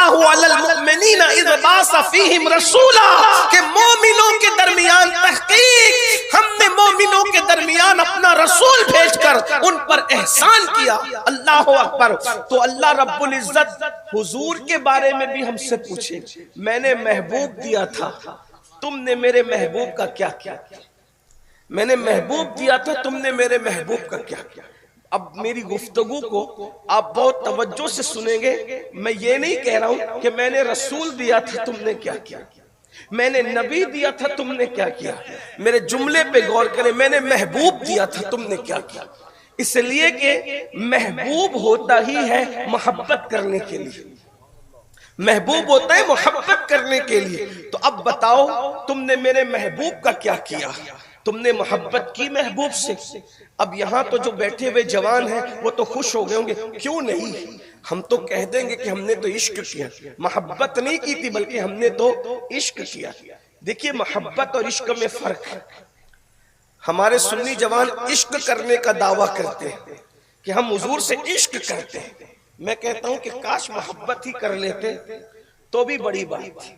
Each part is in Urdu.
علی المؤمنین اذ بعث فیہم رسولا، کہ مومنوں کے درمیان تحقیق ہم نے مومنوں کے درمیان اپنا رسول بھیج کر ان پر احسان کیا۔ اللہ اکبر۔ تو اللہ رب العزت حضور کے بارے میں بھی ہم سے پوچھے، میں نے محبوب دیا تھا، تم نے میرے محبوب کا کیا کیا؟ میں نے محبوب دیا تھا، تم نے میرے محبوب کا کیا کیا؟ اب میری گفتگو کو آپ بہت توجہ سے سنیں گے۔ میں یہ نہیں کہہ رہا ہوں کہ میں نے رسول دیا تھا، تم نے کیا کیا؟ میں نے نبی دیا تھا، تم نے کیا کیا؟ میرے جملے پہ غور کریں، میں نے محبوب دیا تھا، تم نے کیا کیا؟ اس لیے کہ محبوب ہوتا ہی ہے محبت کرنے کے لیے، محبوب ہوتا ہے محبت کرنے کے لیے۔ تو اب بتاؤ تم نے میرے محبوب کا کیا کیا؟ تم نے محبت کی محبوب سے؟ اب یہاں تو جو بیٹھے ہوئے جوان ہیں وہ تو خوش ہو گئے ہوں گے، کیوں نہیں؟ ہم تو کہہ دیں گے کہ ہم نے تو عشق کیا، محبت نہیں کی تھی بلکہ ہم نے تو عشق کیا۔ دیکھیے محبت اور عشق میں فرق ہے۔ ہمارے سنی جوان عشق کرنے کا دعویٰ کرتے ہیں کہ ہم حضور سے عشق کرتے ہیں، میں کہتا ہوں کہ کاش محبت ہی کر لیتے تو بھی بڑی بات تھی۔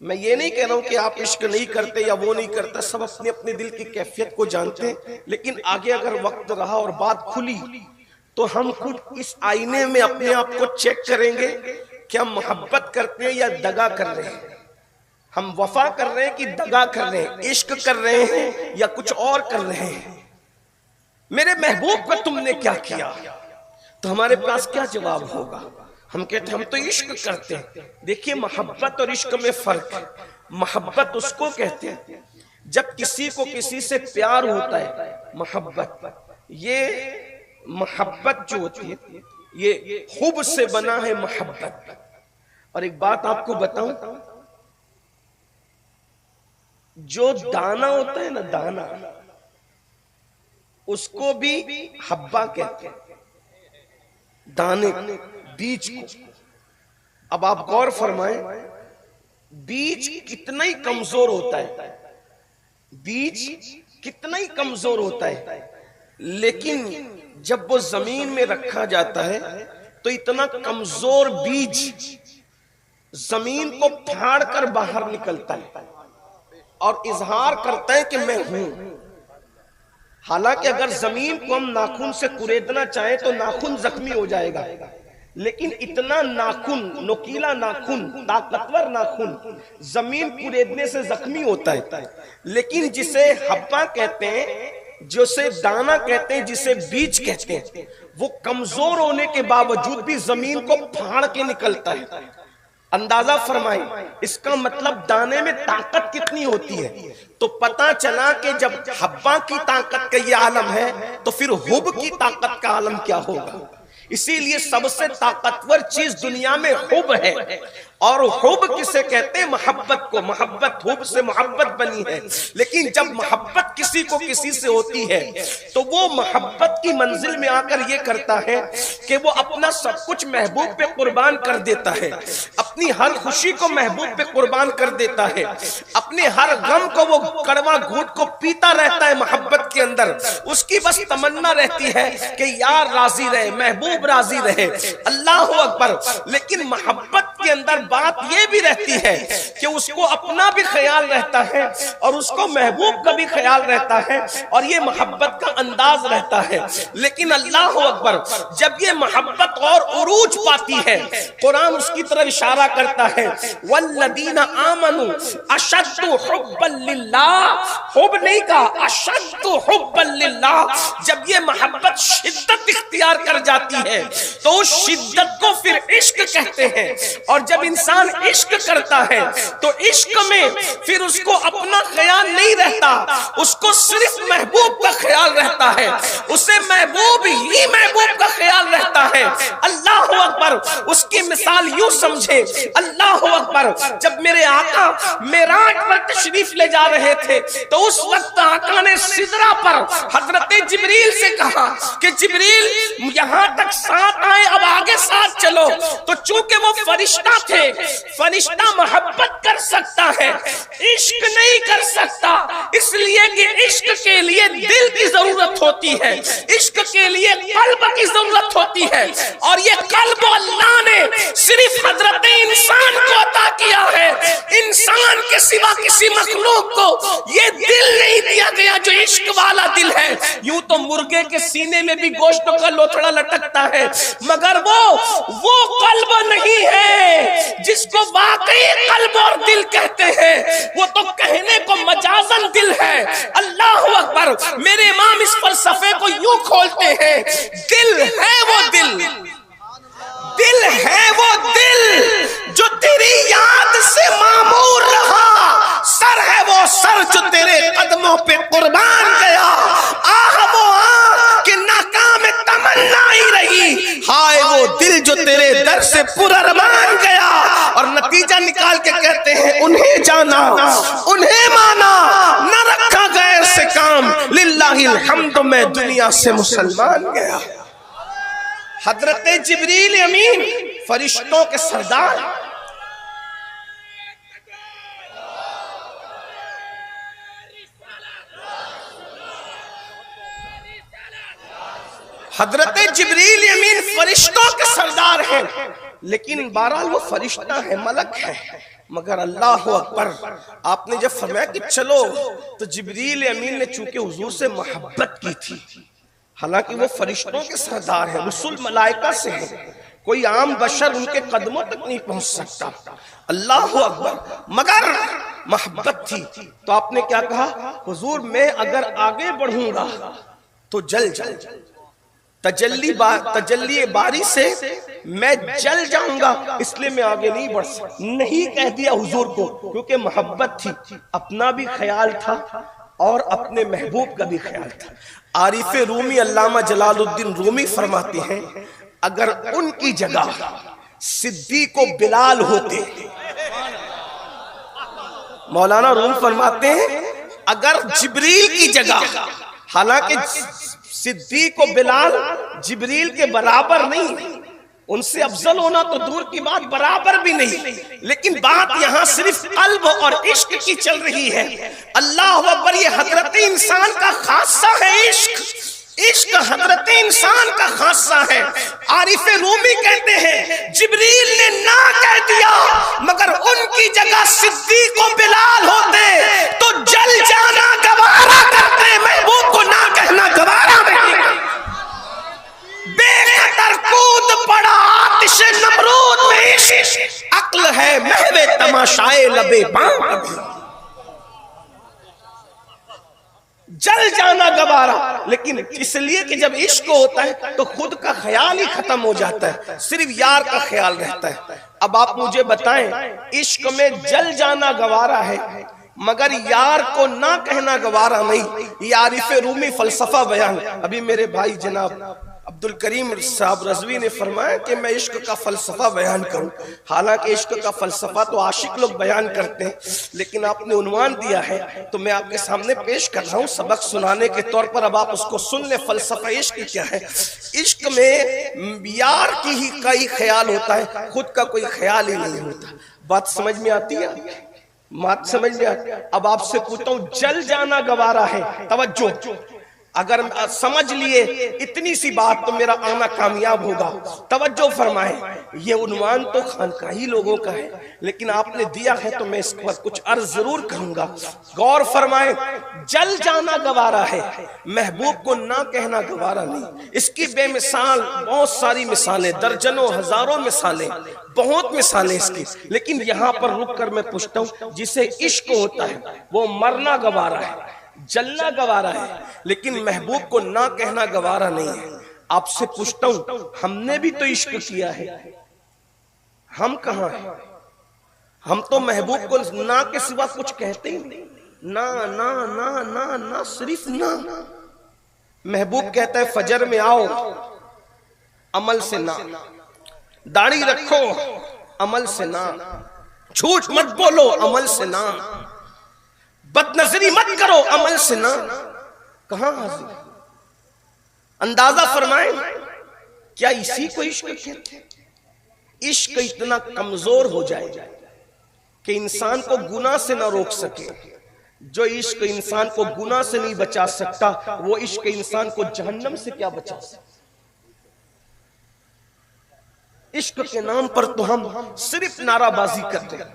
میں یہ نہیں کہہ رہا ہوں کہ آپ عشق نہیں کرتے یا وہ نہیں کرتا، سب اپنے اپنے دل کی کیفیت کو جانتے ہیں، لیکن آگے اگر وقت رہا اور بات کھلی تو ہم خود اس آئینے میں اپنے آپ کو چیک کریں گے کہ ہم محبت کرتے ہیں یا دغا کر رہے ہیں، ہم وفا کر رہے ہیں کہ دغا کر رہے ہیں، عشق کر رہے ہیں یا کچھ اور کر رہے ہیں۔ میرے محبوب کا تم نے کیا کیا؟ تو ہمارے پاس کیا جواب ہوگا؟ ہم کہتے ہیں ہم تو عشق کرتے ہیں۔ دیکھیے محبت اور عشق میں فرق ہے۔ محبت اس کو کہتے ہیں جب کسی کو کسی سے پیار ہوتا ہے، محبت۔ یہ محبت جو ہوتی ہے یہ حب سے بنا ہے محبت۔ اور ایک بات آپ کو بتاؤں، جو دانا ہوتا ہے نا، دانا، اس کو بھی حبہ کہتے ہیں، دانے، بیج کو۔ اب آپ غور فرمائیں، بیج کتنا ہی کمزور ہوتا ہے، بیج کتنا ہی کمزور ہوتا ہے، لیکن جب وہ زمین میں رکھا جاتا ہے تو اتنا کمزور بیج زمین کو پھاڑ کر باہر نکلتا ہے اور اظہار کرتا ہے کہ میں ہوں۔ حالانکہ اگر زمین کو ہم ناخن سے کریدنا چاہیں تو ناخن زخمی ہو جائے گا، لیکن اتنا ناخن، نوکیلا ناخن، طاقتور ناخن زمین کریدنے سے زخمی ہوتا ہے۔ لیکن جسے حبہ کہتے ہیں، جسے دانا کہتے ہیں، جسے بیج کہتے ہیں، وہ کمزور ہونے کے باوجود بھی زمین کو پھاڑ کے نکلتا ہے۔ اندازہ فرمائیں، اس کا مطلب دانے میں طاقت کتنی ہوتی ہے۔ تو پتا چلا کہ جب حبہ کی طاقت کا یہ عالم ہے تو پھر حب کی طاقت کا عالم کیا ہوگا۔ اسی لیے سب سے طاقتور چیز دنیا میں حب ہے، اور حب کسے کہتے ہیں؟ محبت کو۔ محبت، حب سے محبت بنی ہے، لیکن جب محبت کسی کو کسی سے ہوتی ہے تو وہ محبت کی منزل میں آ کر یہ کرتا ہے کہ وہ اپنا سب کچھ محبوب پہ قربان کر دیتا ہے، اپنی ہر خوشی کو محبوب پہ قربان کر دیتا ہے، اپنے ہر غم کو وہ کڑوا گھونٹ کو پیتا رہتا ہے محبت کے اندر۔ اس کی بس تمنا رہتی ہے کہ یار راضی رہے، محبوب راضی رہے۔ اللہ اکبر۔ لیکن محبت کے اندر بات یہ بھی رہتی ہے کہ اس کو اپنا بھی خیال رہتا ہے اور اس کو محبوب کا بھی خیال رہتا ہے، اور یہ محبت کا انداز رہتا ہے۔ لیکن اللہ اکبر، جب یہ محبت اور عروج پاتی ہے، قرآن اس کی طرف اشارہ کرتا ہے، والذین آمنوا اشد حبا للہ۔ حب نہیں کہا، اشد حبا للہ۔ جب یہ محبت شدت اختیار کر جاتی ہے تو اس شدت کو پھر عشق کہتے ہیں، اور جب انسان عشق کرتا ہے تو عشق میں پھر اس کو اپنا خیال نہیں رہتا، اس کو صرف محبوب کا خیال رہتا ہے، اسے محبوب ہی محبوب کا خیال رہتا ہے۔ اللہ اکبر۔ اس کی مثال یوں سمجھے، اللہ اکبر، جب میرے آقا معراج پر تشریف لے جا رہے تھے تو اس وقت آقا نے سدرہ پر حضرت جبریل سے کہا کہ جبریل یہاں تک ساتھ آئے، اب آگے ساتھ چلو۔ تو چونکہ وہ فرشتہ تھے، فرشتہ محبت کر سکتا ہے، عشق نہیں کر سکتا، اس لیے کہ عشق کے لیے دل کی ضرورت ہوتی ہے، عشق کے لیے قلب کی ضرورت ہوتی ہے، اور یہ قلب اللہ نے صرف صرف حضرت انسان کو عطا کیا ہے. انسان کے سوا کسی مخلوق کو یہ دل نہیں دیا گیا جو عشق والا دل ہے. یوں تو مرغے کے سینے میں بھی گوشت کا لوتھڑا لٹکتا ہے، مگر وہ قلب نہیں ہے جس کو واقعی قلب اور دل کہتے ہیں. وہ تو کہنے کو مجازن دل ہے. اللہ اکبر. میرے امام اس فلسفے کو یوں کھولتے ہیں، دل ہے وہ دل، دل ہے وہ دل جو تیری یاد سے معمور رہا، سر ہے وہ سر جو تیرے قدموں پہ قربان گیا، آہ وہ آہ کہ ناکام تمنا ہی رہی، ہائے وہ دل جو تیرے در سے پرارمان گیا. اور نتیجہ نکال کے کہتے ہیں انہیں جانا انہیں مانا، نہ رکھا غیر سے کام، للہ الحمد میں دنیا سے مسلمان گیا. حضرت جبریل امین فرشتوں کے سردار، حضرت جبریل امین فرشتوں کے سردار ہیں، لیکن بہرحال وہ فرشتہ ہے، ملک ہے. مگر اللہ اکبر، آپ نے جب فرمایا کہ چلو، تو جبریل امین نے چونکہ حضور سے محبت کی تھی، حالانکہ وہ فرشتوں کے سردار ہیں، رسول ملائکہ سے ہیں، کوئی عام بشر ان کے قدموں تک نہیں پہنچ سکتا. اللہ اکبر. مگر محبت تھی تو آپ نے کیا کہا؟ حضور میں اگر آگے بڑھوں گا تو جل تجلی باری سے میں جل جاؤں گا، اس لیے میں آگے نہیں بڑھ سکتا. نہیں کہہ دیا حضور کو، کیونکہ محبت تھی، اپنا بھی خیال تھا اور اپنے محبوب کا بھی خیال تھا. عارف رومی علامہ جلال الدین رومی فرماتے ہیں اگر ان کی جگہ صدیق و بلال ہوتے، مولانا روم فرماتے ہیں اگر جبریل کی جگہ، حالانکہ صدیق و بلال جبریل کے برابر نہیں، ان سے افضل ہونا تو دور کی بات، برابر بھی نہیں، لیکن بات یہاں صرف قلب اور عشق کی چل رہی ہے. اللہ اکبر. یہ حضرت انسان کا خاصہ ہے عشق، عشق حضرت انسان کا خاصہ ہے. عارف رومی کہتے ہیں جبریل نے نہ کہہ دیا، مگر ان کی جگہ صدیق و بلال ہوتے تو جل جانا گوارا کرتے، محبوب کو نہ کہنا گوارا نہیں. بے قدر کود پڑا آتش نمرود میں عشق، عقل ہے محو تماشائے لبے بام، جل جانا گوارا. لیکن اس لیے کہ جب عشق ہوتا ہے تو خود کا خیال ہی ختم ہو جاتا ہے، صرف یار کا خیال رہتا ہے. اب آپ مجھے بتائیں، عشق میں جل جانا گوارا ہے مگر یار کو نہ کہنا گوارا نہیں. یہ عارف رومی فلسفہ بیان. ابھی میرے بھائی جناب عبدالکریم صاحب رضوی نے فرمایا کہ میں عشق کا فلسفہ بیان کروں. حالانکہ عشق کا فلسفہ تو عاشق لوگ بیان کرتے ہیں، لیکن آپ نے عنوان دیا ہے تو میں آپ کے سامنے پیش کر رہا ہوں سبق سنانے کے طور پر. اب آپ اس کو سن لیں. فلسفہ عشق کیا ہے؟ عشق میں یار کی ہی کئی خیال ہوتا ہے، خود کا کوئی خیال ہی نہیں ہوتا. بات سمجھ میں آتی ہے؟ بات سمجھ میں آتی ہے؟ اب آپ سے پوچھتا ہوں، جل جانا گوارا ہے، توجہ، اگر سمجھ لیے اتنی سی بات تو میرا آنا کامیاب ہوگا. توجہ فرمائیں، یہ عنوان تو خانقاہی لوگوں کا ہے، لیکن آپ نے دیا ہے تو میں اس پر کچھ عرض ضرور کروں گا. غور فرمائیں، جل جانا گوارا ہے، محبوب کو نہ کہنا گوارا نہیں. اس کی بے مثال بہت ساری مثالیں، درجنوں ہزاروں مثالیں، بہت مثالیں اس کی. لیکن یہاں پر رک کر میں پوچھتا ہوں، جسے عشق ہوتا ہے وہ مرنا گوارا ہے، جلنا گوارا ہے، لیکن محبوب کو نہ کہنا گوارا نہیں ہے. آپ سے پوچھتا ہوں، ہم نے بھی تو عشق کیا ہے، ہم کہاں ہیں؟ ہم تو محبوب کو نہ کے سوا کچھ کہتے ہی نہیں. نہ نہ نہ نہ نہ، صرف نہ. محبوب کہتا ہے فجر میں آؤ، عمل سے نہ. داڑھی رکھو، عمل سے نہ. جھوٹ مت بولو، عمل سے نہ. بد نظری مت کرو، عمل سے نہ. کہاں حاضر؟ اندازہ فرمائیں، کیا اسی کو عشق کہتے ہیں؟ عشق اتنا کمزور ہو جائے کہ انسان کو گناہ سے نہ روک سکے. جو عشق انسان کو گناہ سے نہیں بچا سکتا، وہ عشق انسان کو جہنم سے کیا بچا سکتا؟ عشق کے نام پر تو ہم صرف نعرہ بازی کرتے ہیں،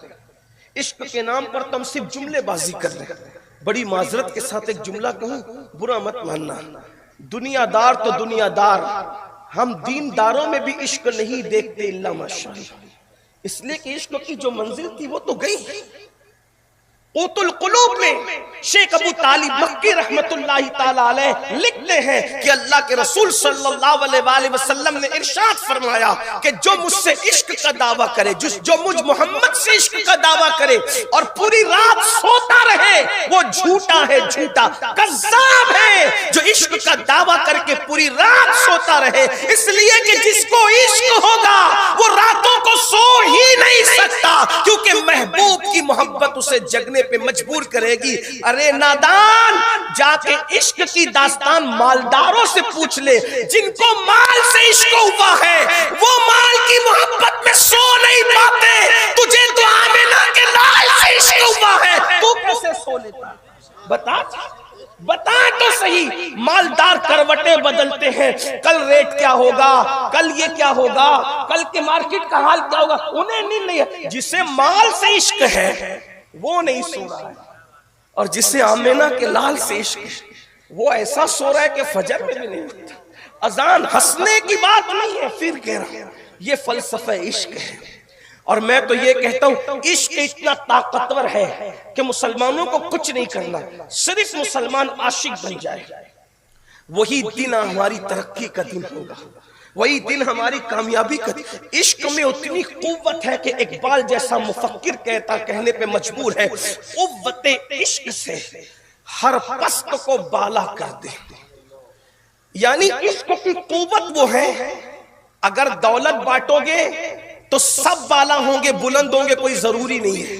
عشق کے نام پر تو ہم صرف جملے بازی کر رہے ہیں۔ بڑی معذرت کے ساتھ ایک جملہ کہوں، برا مت ماننا، دنیا دار تو دنیا دار، ہم دین داروں میں بھی عشق نہیں دیکھتے الا ماشاءاللہ، اس لیے کہ عشق کی جو منزل تھی وہ تو گئی۔ قوت القلوب میں شیخ ابو طالب مکی رحمت اللہ تعالی علیہ لکھتے ہیں کہ اللہ کے رسول صلی اللہ علیہ وآلہ وسلم نے ارشاد فرمایا کہ جو مجھ سے عشق کا دعویٰ کرے، جو مجھ محمد سے عشق کا دعویٰ کرے اور پوری رات سوتا رہے، وہ جھوٹا ہے، جھوٹا کذاب ہے جو عشق کا دعویٰ کر کے پوری رات سوتا رہے، اس لیے کہ جس کو عشق ہوگا وہ راتوں کو سو ہی نہیں سکتا، کیونکہ محبوب کی محبت اسے جگنے پہ مجبور کرے گی۔ ارے نادان، جا کے عشق کی داستان مالداروں سے پوچھ لے، جن کو مال سے عشق ہوا ہے وہ مال کی محبت میں سو نہیں پاتے، تجھے تو آمنہ کے لال سے عشق ہوا ہے، تو کیسے سو لیتا؟ بتا تو صحیح۔ مالدار کروٹیں بدلتے ہیں، کل ریٹ کیا ہوگا، کل یہ کیا ہوگا، کل کے مارکیٹ کا حال کیا ہوگا، انہیں نہیں ہے۔ جسے مال سے عشق ہے وہ نہیں سو رہا ہے، اور جسے آمینہ کے لال سے عشق ہے وہ ایسا سو رہا ہے کہ فجر میں بھی نہیں ہوتا۔ اذان ہنسنے کی بات نہیں ہے، پھر کہہ رہا ہوں یہ فلسفہ عشق ہے۔ اور میں تو یہ کہتا ہوں عشق اتنا طاقتور ہے کہ مسلمانوں کو کچھ نہیں کرنا، صرف مسلمان عاشق بن جائے، وہی دن ہماری ترقی کا دن ہوگا، وہی دن ہماری کامیابی کا۔ عشق میں اتنی قوت ہے کہ اقبال جیسا مفکر کہنے پہ مجبور ہے، قوت عشق سے ہر پست کو بالا کر دے۔ یعنی عشق کی قوت وہ ہے، اگر دولت بانٹو گے تو سب بالا ہوں گے، بلند ہوں گے، کوئی ضروری نہیں ہے۔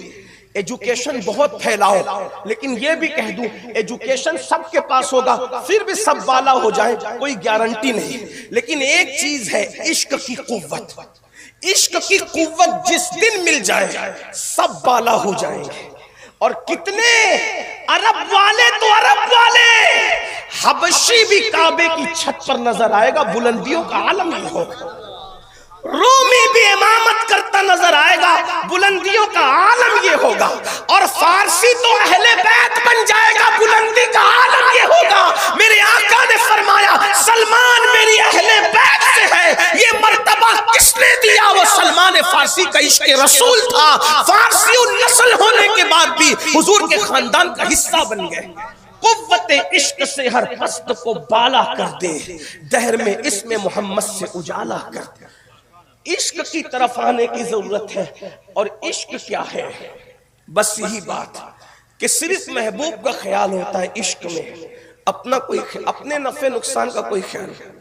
ایجوکیشن بہت پھیلاؤ، لیکن یہ بھی کہہ دوں ایجوکیشن سب کے پاس ہوگا پھر بھی سب بالا ہو جائیں، کوئی گارنٹی نہیں۔ لیکن ایک چیز ہے عشق کی قوت، عشق کی قوت جس دن مل جائے سب بالا ہو جائیں گے۔ اور کتنے عرب والے تو عرب والے، حبشی بھی کعبے کی چھت پر نظر آئے گا، بلندیوں کا عالم یہ ہوگا۔ رومی بھی امامت کرتا نظر آئے گا، بلندیوں کا عالم یہ ہوگا۔ اور فارسی تو اہل بیت بن جائے گا، بلندی کا عالم یہ ہوگا۔ میرے آقا نے فرمایا سلمان میری اہل بیت سے ہے، یہ مرتبہ کس نے دیا؟ وہ سلمان فارسی کا عشق رسول تھا، فارسی نسل ہونے کے بعد بھی حضور کے خاندان کا حصہ بن گئے۔ قوت عشق سے ہر پست کو بالا کر دے، دہر میں اسم محمد سے اجالا کر دے۔ عشق کی طرف آنے کی ضرورت ہے۔ اور عشق کیا ہے؟ بس یہی بات کہ صرف محبوب کا خیال ہوتا ہے عشق میں، اپنے نفع نقصان کا کوئی خیال نہیں۔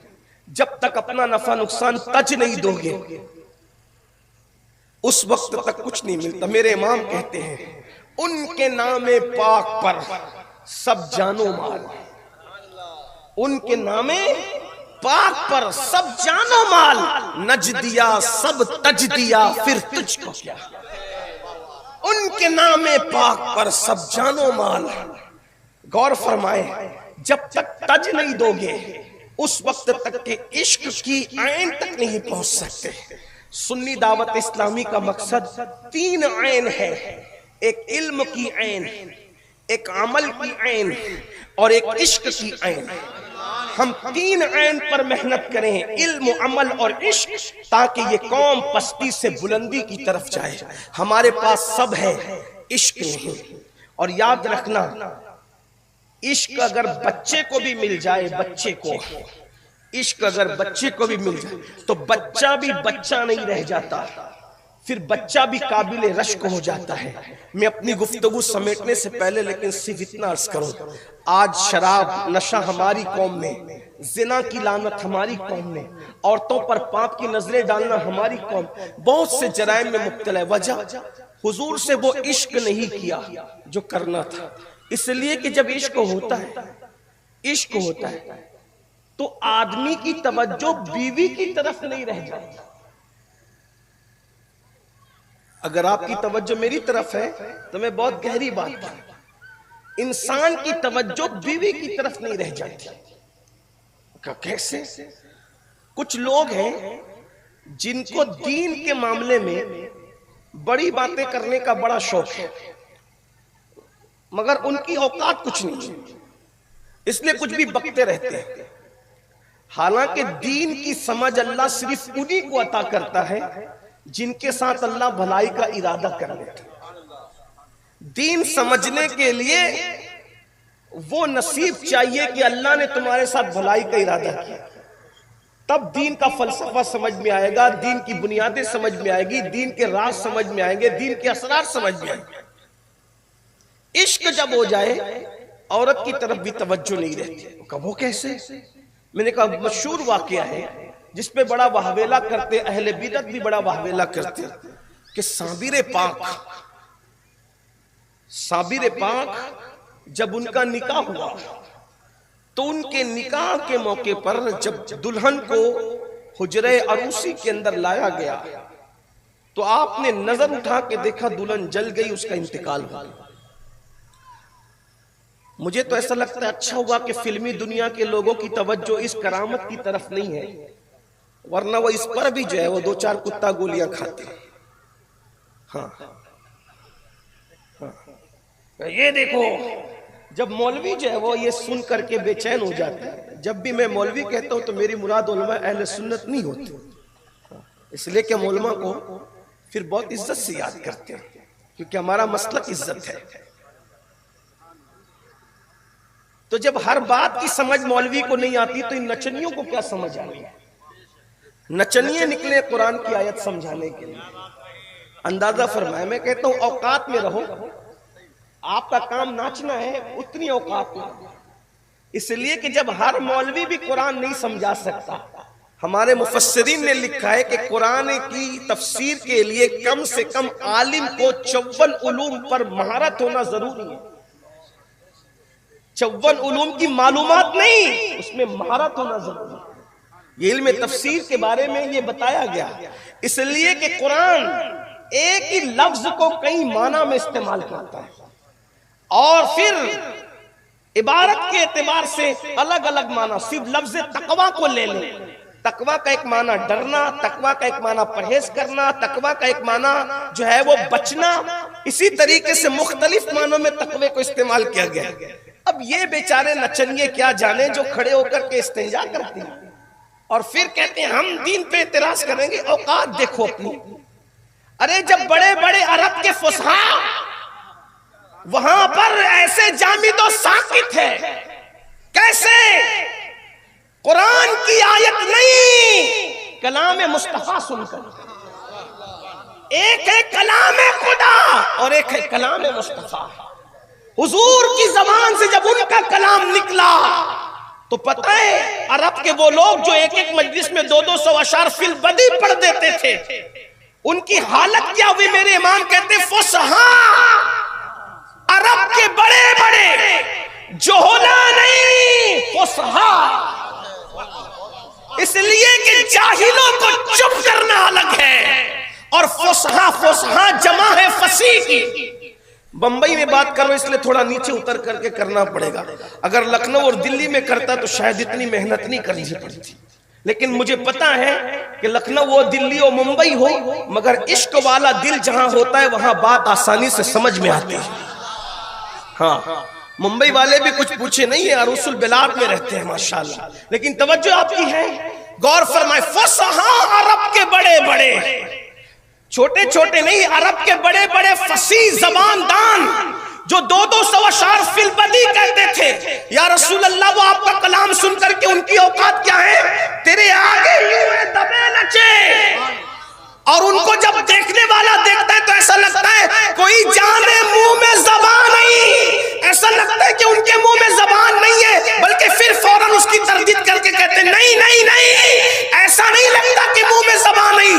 جب تک اپنا نفع نقصان تج نہیں دو گے اس وقت تک کچھ نہیں ملتا۔ میرے امام کہتے ہیں ان کے نام پاک پر سب جانو مال، ان کے نام پاک پر سب جانو مال، نج دیا سب تج دیا پھر تجھ کو کیا۔ ان کے نام پاک پر سب جانو مال۔ غور فرمائے جب تک تج نہیں دو گے اس وقت تک کہ عشق کی عین تک نہیں پہنچ سکتے۔ سنی دعوت اسلامی کا مقصد 3 عین ہے، ایک علم کی عین، ایک عمل کی عین اور ایک عشق کی عین۔ ہم 3 عین پر محنت کریں، علم، عمل اور عشق، تاکہ یہ قوم پستی سے بلندی کی طرف جائے۔ ہمارے پاس سب ہے، عشق نہیں۔ اور یاد رکھنا عشق اگر بچے کو بھی مل جائے، بچے کو عشق اگر بچے کو بھی مل جائے تو بچہ بھی بچہ نہیں رہ جاتا، پھر بچہ بھی قابل رشک ہو جاتا ہے۔ میں اپنی گفتگو سمیٹنے سے پہلے لیکن صرف اتنا عرض کروں، آج شراب نشہ ہماری قوم میں، زنا کی لعنت ہماری قوم میں، عورتوں پر پاپ کی نظریں ڈالنا ہماری قوم بہت سے جرائم میں مبتلا ہے۔ وجہ حضور سے وہ عشق نہیں کیا جو کرنا تھا، اس لیے کہ جب عشق ہوتا ہے تو آدمی کی توجہ بیوی کی طرف نہیں رہ جاتی۔ اگر آپ کی توجہ میری طرف ہے تو میں بہت گہری بات کروں، انسان کی توجہ بیوی کی طرف نہیں رہ جاتی۔ کیسے؟ کچھ لوگ ہیں جن کو دین کے معاملے میں بڑی باتیں کرنے کا بڑا شوق ہے، مگر ان کی اوقات کچھ نہیں، اس لیے کچھ بھی بکتے رہتے ہیں۔ حالانکہ دین کی سمجھ اللہ صرف انہی کو عطا کرتا ہے جن کے ساتھ اللہ بھلائی کا ارادہ کر لیتا ہے۔ دین سمجھنے کے لیے وہ نصیب چاہیے کہ اللہ نے تمہارے ساتھ بھلائی کا ارادہ کیا، تب دین کا فلسفہ سمجھ میں آئے گا، دین کی بنیادیں سمجھ میں آئے گی، دین کے راز سمجھ میں آئیں گے، دین کے اسرار سمجھ میں آئیں گے۔ عشق جب ہو جائے عورت کی طرف بھی توجہ نہیں رہتی۔ کہا وہ کیسے؟ میں نے کہا مشہور واقعہ ہے جس پہ بڑا واہویلا کرتے، اہل بدعت بھی بڑا واہویلا کرتے، کہ صابر پاک جب ان کا نکاح ہوا تو ان کے نکاح کے موقع پر جب دلہن کو حجرہ عروسی کے اندر لایا گیا تو آپ نے نظر اٹھا کے دیکھا دلہن جل گئی، اس کا انتقال ہوا۔ مجھے تو ایسا لگتا ہے اچھا ہوا کہ فلمی دنیا کے لوگوں کی توجہ اس کرامت کی طرف نہیں ہے، ورنہ وہ اس پر بھی جو ہے وہ دو چار کتا گولیاں کھاتے ہیں۔ ہاں یہ دیکھو، جب مولوی جو ہے وہ یہ سن کر کے بے چین ہو جاتا ہے۔ جب بھی میں مولوی کہتا ہوں تو میری مراد علماء اہل سنت نہیں ہوتی، اس لیے کہ ہم علماء کو پھر بہت عزت سے یاد کرتے ہیں، کیونکہ ہمارا مسلک عزت ہے۔ تو جب ہر بات کی سمجھ مولوی کو نہیں آتی تو ان نچنیوں کو کیا سمجھ آئی؟ نچنیے نکلے قرآن کی آیت سمجھانے کے لیے۔ اندازہ فرمائے، میں کہتا ہوں اوقات میں رہو، آپ کا کام ناچنا ہے، اتنی اوقات میں، اس لیے کہ جب ہر مولوی بھی قرآن نہیں سمجھا سکتا، ہمارے مفسرین نے لکھا ہے کہ قرآن کی تفسیر کے لیے کم سے کم عالم کو 54 علوم پر مہارت ہونا ضروری ہے۔ 54 علوم کی معلومات نہیں، اس میں مہارت ہونا ضروری ہے۔ یہ علم تفسیر کے بارے میں یہ بتایا گیا، اس لیے کہ قرآن ایک ہی لفظ کو کئی معنی میں استعمال کرتا ہے، اور پھر عبارت کے اعتبار سے الگ الگ معنی۔ صرف لفظ تقویٰ کو لے لیں، تقویٰ کا ایک معنی ڈرنا، تقویٰ کا ایک معنی پرہیز کرنا، تقویٰ کا ایک معنی جو ہے وہ بچنا، اسی طریقے سے مختلف معنوں میں تقوی کو استعمال کیا گیا۔ اب یہ بیچارے نچنیے کیا جانے جو کھڑے ہو کر کے استنجا کرتے ہیں اور پھر کہتے ہیں ہم دین پہ اعتراض کریں گے۔ اوقات دیکھو اپنی۔ ارے جب بڑے بڑے عرب کے فصحاء وہاں پر ایسے جامد و ساکت ہے، کیسے قرآن کی آیت نہیں، کلام مصطفیٰ سن کر، ایک ہے کلام خدا اور ایک ہے کلام مصطفیٰ۔ حضور کی زبان سے جب ان کا کلام نکلا تو پتہ ہے عرب کے وہ لوگ جو ایک ایک مجلس میں 200 اشعار فی البدی پڑھ دیتے تھے، ان کی حالت کیا ہوئی؟ میرے امام کہتے فصحاء، عرب کے بڑے بڑے، جوہلا نہیں، فصحاء۔ اس لیے کہ جاہلوں کو چپ کرنا الگ ہے اور فصحاء جمع ہے فصیح کی۔ بمبئی میں بات کرو اس لیے تھوڑا نیچے اتر کر کے کرنا پڑے گا، اگر لکھنؤ اور دلی میں کرتا تو شاید اتنی محنت نہیں کرنی پڑتی، لیکن مجھے پتا ہے کہ لکھنؤ ہو، دلی ہو، ممبئی ہو، مگر عشق والا دل جہاں ہوتا ہے وہاں بات آسانی سے سمجھ میں آتی ہے۔ ہاں ممبئی والے بھی کچھ پوچھے نہیں ہیں، عروس البلاد میں رہتے ہیں ماشاءاللہ، لیکن توجہ آپ کی ہے، غور فرمائے، فصحاء عرب کے بڑے بڑے، چھوٹے چھوٹے نہیں، عرب کے بڑے بڑے فصیح زبان دان جو 200 اشعار فی البدی کہتے تھے۔ یا رسول اللہ، وہ آپ کا کلام سن کر کے ان کی اوقات کیا ہے؟ تیرے آگے یوں دبے نچے، اور ان کو جب دیکھنے والا دیکھتا ہے تو ایسا لگتا ہے کوئی جانے منہ میں زبان نہیں، ایسا لگتا ہے کہ ان کے منہ میں زبان نہیں ہے، بلکہ پھر فوراً اس کی تردید کر کے کہتے ہیں نہیں نہیں نہیں، ایسا نہیں لگتا کہ منہ میں زبان نہیں،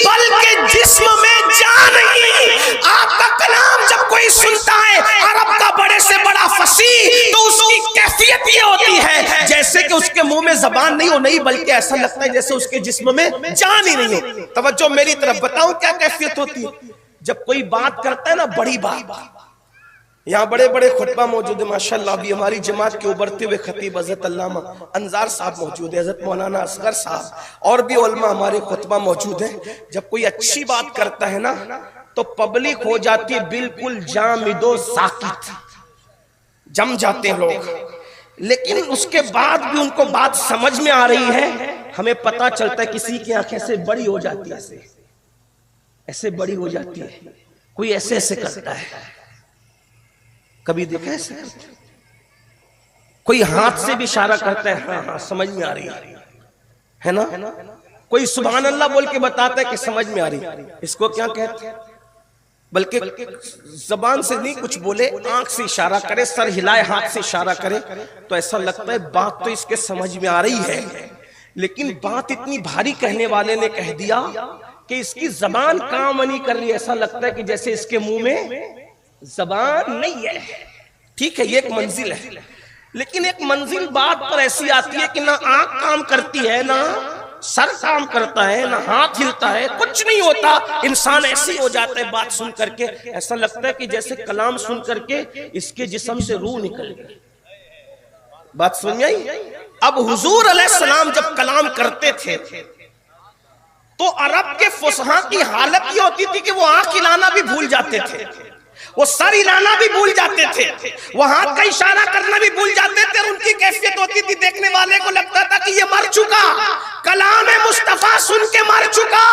بلکہ جسم میں جان نہیں۔ آپ کا کلام جب کوئی سنتا ہے عرب کا بڑے سے بڑا فصیح، تو اس کی کیفیت یہ ہوتی ہے جیسے کہ اس کے منہ میں زبان نہیں ہو، نہیں بلکہ ایسا لگتا ہے جیسے اس کے جسم میں جان ہی نہیں ہو۔ توجہ میری طرف، بتاؤں کیا کیفیت ہوتی ہے؟ جب کوئی بات کرتا ہے نا، بڑی بات، یہاں بڑے بڑے خطبہ موجود ہیں ماشاءاللہ. ابھی ہماری جماعت کے ابھرتے ہوئے خطیب حضرت علامہ انظار صاحب موجود ہیں, حضرت مولانا اصغر صاحب اور بھی علماء ہمارے خطبہ موجود ہیں. جب کوئی اچھی بات کرتا ہے نا تو پبلک ہو جاتی ہے بالکل جامد و ساکت, جم جاتے ہیں لوگ. لیکن اس کے بعد بھی ان کو بات سمجھ میں آ رہی ہے. ہمیں پتا چلتا ہے کسی کی آنکھ ایسے بڑی ہو جاتی ہے, ایسے بڑی ہو جاتی ہے. کوئی ایسے ایسے کرتا ہے, کبھی دیکھا ایسے کرتا ہے. کوئی ہاتھ سے بھی اشارہ کرتا ہے, ہاں ہاں سمجھ میں آ رہی ہے نا. کوئی سبحان اللہ بول کے بتاتا ہے کہ سمجھ میں آ رہی. اس کو کیا کہتے ہیں؟ بلکہ زبان سے نہیں کچھ بولے, آنکھ سے اشارہ کرے, سر ہلائے, ہاتھ سے اشارہ کرے تو ایسا لگتا ہے بات تو اس کے سمجھ میں آ رہی ہے. لیکن بات اتنی بھاری کہنے والے نے کہہ دیا کہ اس کی زبان کام نہیں کر رہی. ایسا لگتا ہے کہ جیسے اس کے منہ میں زبان نہیں ہے. ٹھیک ہے, یہ ایک منزل ہے. لیکن ایک منزل بات پر ایسی آتی ہے کہ نہ آنکھ کام کرتی ہے, نہ سر کام کرتا ہے, نہ ہاتھ ہلتا ہے, کچھ نہیں ہوتا. انسان ایسی ہو جاتا ہے بات سن کر کے, ایسا لگتا ہے کہ جیسے کلام سن کر کے اس کے جسم سے روح نکل گئی. بات سمجھ آئی؟ اب حضور علیہ السلام جب کلام کرتے تھے تو عرب کے فصحاء کی حالت یہ ہوتی تھی کہ وہ آنکھ ہلانا بھی بھول جاتے تھے, وہ سر ہلانا بھی بھول جاتے تھے, وہ ہاتھ کا اشارہ کرنا بھی بھول جاتے تھے. اور ان کی کیفیت ہوتی تھی, دیکھنے والے کو لگتا تھا کہ یہ مر چکا, کلام مصطفیٰ سن کے مر چکا.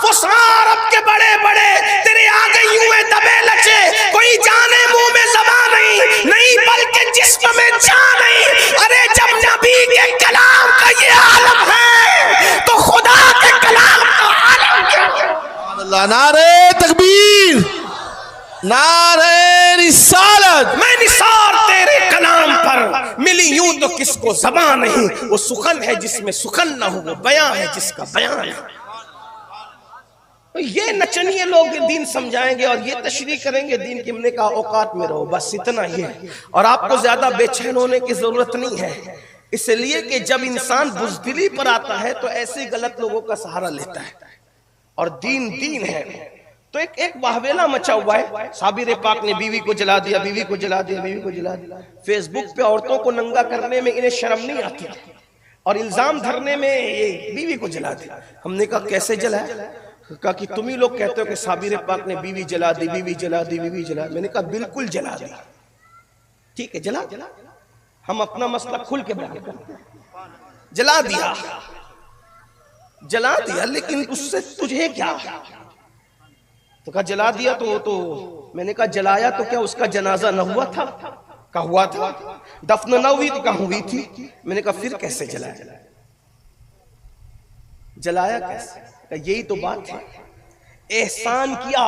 فصحاء عرب کے بڑے بڑے تیرے آگے یوں ہے دبے لچے, کوئی جانے منہ میں زبان نہیں بلکہ جسم میں جان نہیں. ارے جب نبی کے کلام کا یہ عالم ہے تو خدا کے کلام کا عالم کیا؟ نعرہ تکبیر, نعرہ رسالت. میں نثار تیرے کلام پر ملی یوں تو کس کو زبان نہیں. وہ سخن ہے جس میں سخن نہ ہو, وہ بیان ہے جس کا بیان ہے. یہ نچنیے لوگ دین سمجھائیں گے اور یہ تشریح کریں گے دین کی. ہم نے کہا اوقات میں رہو, بس اتنا ہی ہے. اور آپ کو زیادہ بے چین ہونے کی ضرورت نہیں ہے, اس لیے کہ جب انسان بزدلی پر آتا ہے تو ایسے غلط لوگوں کا سہارا لیتا ہے. اور دین دین ہے. تو ایک واہویلا مچا ہوا ہے. صابر پاک نے بیوی کو جلا دیا, بیوی کو جلا دیا, بیوی کو جلا دیا. فیس بک پہ عورتوں کو ننگا کرنے میں انہیں شرم نہیں آتی اور الزام دھرنے میں یہ بیوی کو جلا دیا. ہم نے کہا کیسے جلا ہے؟ کہا کہ تم ہی لوگ کہتے ہو کہ صابر پاک نے بیوی جلا دی, بیوی جلا دی, بیوی جلا دی. میں نے کہا بالکل جلا دی. ٹھیک ہے, جلا. ہم اپنا مسئلہ کھل کے بیان کرتے ہیں. جلا دیا, جلا دیا, لیکن اس سے تجھے کیا؟ تو کہا جلا دیا تو میں نے کہا جلایا تو کیا اس کا جنازہ نہ ہوا تھا؟ کہا ہوا تھا. دفن نہ ہوئی تو کہا ہوئی تھی. میں نے کہا پھر کیسے جلایا؟ جلایا کیسے؟ کہا یہی تو بات ہے, احسان کیا.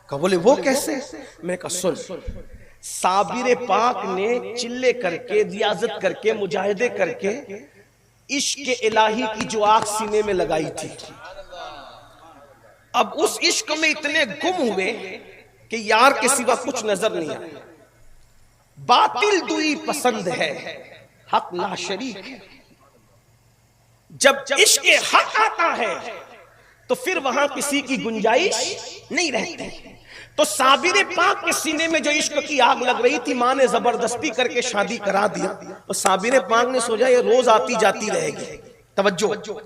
کہا بولے وہ کیسے؟ میں نے کہا سن, صابر پاک نے چلے کر کے, ریاضت کر کے, مجاہدے کر کے عشق الہی کی جو آگ سینے میں لگائی تھی, اب اس عشق میں اتنے گم ہوئے کہ یار کے سوا کچھ نظر نہیں آیا. باطل دوئی پسند ہے, حق لا شریک ہے. جب عشق حق آتا ہے تو پھر وہاں کسی کی گنجائش نہیں رہتی. تو صابر پاک کے سینے میں جو عشق کی آگ لگ رہی تھی, ماں نے زبردستی کر کے شادی کرا دیا. اور صابر پاک نے سوچا یہ روز آتی جاتی رہے گی. توجہ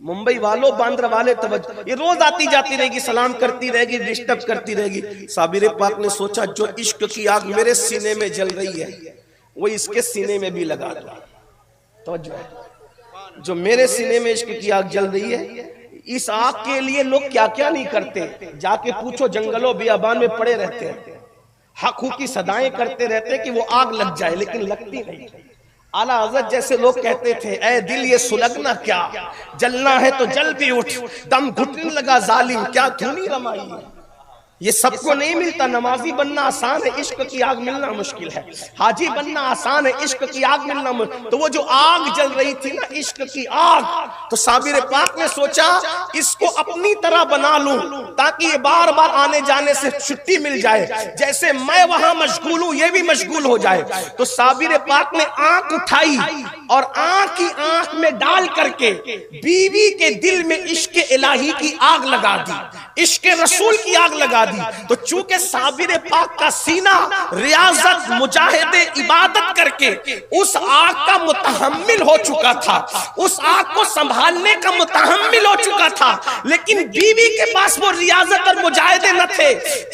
ممبئی والوں, باندرا والے توجہ, یہ روز آتی جاتی رہے گی, سلام کرتی رہے گی, ڈسٹرب کرتی رہے گی. صابر پاک نے سوچا جو عشق کی آگ میرے سینے میں جل رہی ہے وہ اس کے سینے میں بھی لگا دو. توجہ ہے, جو میرے سینے میں عشق کی آگ جل رہی ہے, اس آگ کے لیے لوگ کیا کیا نہیں کرتے. جا کے پوچھو, جنگلوں بیابان میں پڑے رہتے ہیں, حق کی صدائیں کرتے رہتے کہ وہ آگ لگ جائے, لیکن لگتی نہیں. اعلیٰ حضرت جیسے لوگ کہتے تھے اے دل یہ سلگنا کیا, جلنا ہے تو جل بھی اٹھ, دم گھٹنے لگا ظالم کیا دھونی رمائی. یہ سب کو نہیں ملتا. نمازی بننا آسان ہے, عشق کی آگ ملنا مشکل ہے. حاجی بننا آسان ہے, عشق کی آگ ملنا مشکل. تو وہ جو آگ جل رہی تھی نا, عشق کی آگ, تو صابر پاک نے سوچا اس کو اپنی طرح بنا لوں تاکہ یہ بار بار آنے جانے سے چھٹی مل جائے، جیسے میں وہاں مشغول ہوں یہ بھی مشغول ہو جائے۔ تو صابر پاک نے آنکھ اٹھائی اور آنکھ کی آنکھ میں ڈال کر کے بیوی کے دل میں عشق الہی کی آگ لگا دی، عشق رسول کی آگ لگا دی۔ تو چونکہ صابر پاک کا سینہ ریاضت مجاہد عبادت کر کے اس آگ کا متحمل ہو چکا تھا، اس آگ کو سنبھالنے کا متحمل ہو چکا تھا، لیکن بیوی کے پاس وہ ریاضت اور مجاہدے نہ تھے۔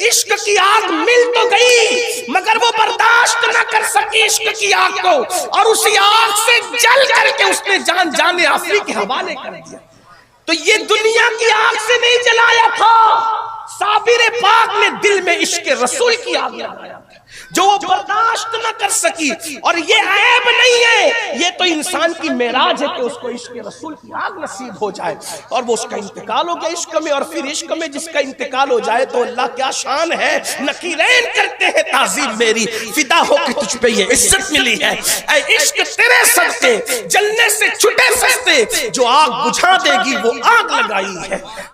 عشق کی آگ مل تو گئی مگر وہ برداشت نہ کر سکی عشق کی آگ کو، اور اسی آگ سے جل کر کے اس نے جان آفری کے حوالے کر دیا۔ تو یہ دنیا کی آگ سے نہیں جلایا تھا، صابر پاک نے دل میں عشق رسول کی آگ لگایا جو وہ برداشت نہ کر سکی۔ اور یہ عیب نہیں ہے، یہ تو انسان کی معراج ہے کہ اس کو عشق رسول کی آگ نصیب ہو جائے، اور وہ اس کا انتقال ہو گیا عشق میں۔ اور پھر عشق میں جس کا انتقال ہو جائے تو اللہ کیا شان ہے، نکیرین کرتے ہیں تعظیم میری، فدا ہو کہ تجھ پہ یہ عزت ملی ہے۔ اے عشق تیرے صدقے جلنے سے چھٹے سستے، جو آگ بجھا دے گی وہ آگ لگائی ہے۔